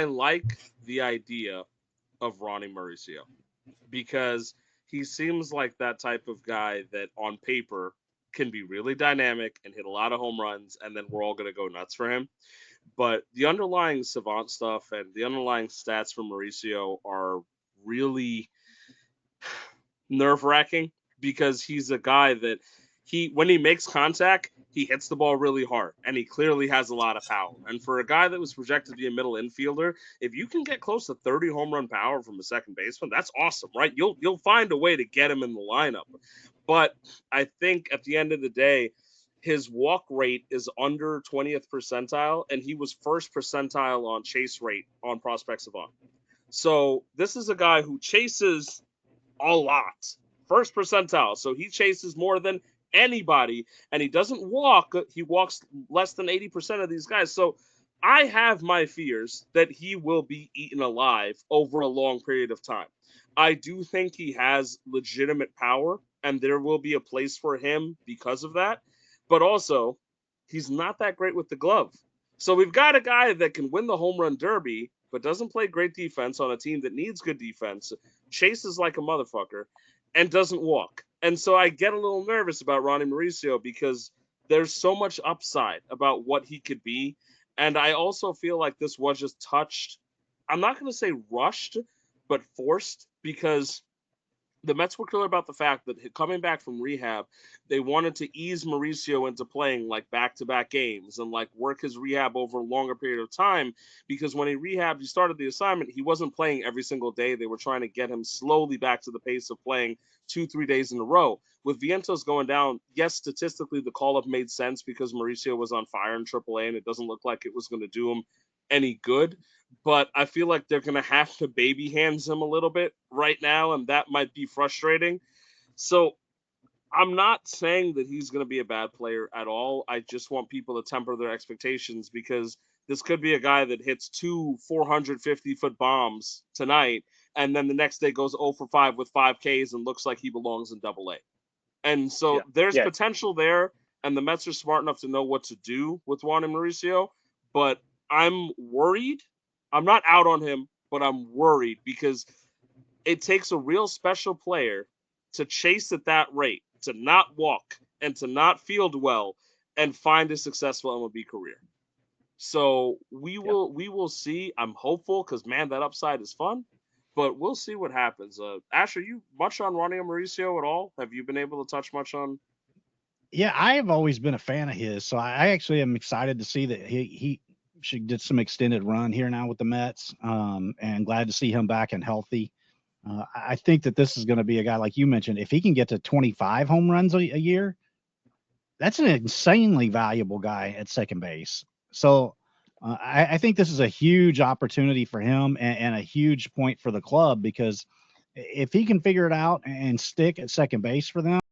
I like the idea of Ronnie Mauricio because he seems like that type of guy that on paper can be really dynamic and hit a lot of home runs, and then we're all going to go nuts for him. But the underlying savant stuff and the underlying stats for Mauricio are really nerve wracking because he's a guy that when he makes contact, he hits the ball really hard and he clearly has a lot of power. And for a guy that was projected to be a middle infielder, if you can get close to 30 home run power from a second baseman, that's awesome, right? You'll find a way to get him in the lineup. But I think at the end of the day, his walk rate is under 20th percentile, and he was first percentile on chase rate on Prospect Savant. So this is a guy who chases a lot. First percentile. So he chases more than anybody, and he doesn't walk. He walks less than 80% of these guys. So I have my fears that he will be eaten alive over a long period of time. I do think he has legitimate power, and there will be a place for him because of that. But also, he's not that great with the glove. So we've got a guy that can win the home run derby, but doesn't play great defense on a team that needs good defense, chases like a motherfucker, and doesn't walk. And so I get a little nervous about Ronnie Mauricio because there's so much upside about what he could be. And I also feel like this was just touched. I'm not going to say rushed, but forced because the Mets were clear about the fact that coming back from rehab, they wanted to ease Mauricio into playing like back-to-back games and like work his rehab over a longer period of time. Because when he started the assignment, he wasn't playing every single day. They were trying to get him slowly back to the pace of playing 2-3 days in a row. With Vientos going down, yes, statistically the call-up made sense because Mauricio was on fire in AAA, and it doesn't look like it was going to do him any good. But I feel like they're going to have to baby hands him a little bit right now, and that might be frustrating. So I'm not saying that he's going to be a bad player at all. I just want people to temper their expectations because this could be a guy that hits two 450-foot bombs tonight, and then the next day goes 0 for 5 with 5 Ks and looks like he belongs in Double A. And Yeah, so there's yeah, potential there, and the Mets are smart enough to know what to do with Juan and Mauricio. But I'm worried. I'm not out on him, but I'm worried because it takes a real special player to chase at that rate, to not walk and to not field well and find a successful MLB career. So yeah. we will see. I'm hopeful because man, that upside is fun. But we'll see what happens. Ash, are you much on Ronnie Mauricio at all? Have you been able to touch much on? Yeah, I have always been a fan of his, so I actually am excited to see that he should get some extended run here now with the Mets, and glad to see him back and healthy. I think that this is going to be a guy like you mentioned. If he can get to 25 home runs a year, that's an insanely valuable guy at second base. So I think this is a huge opportunity for him and a huge point for the club because if he can figure it out and stick at second base for them.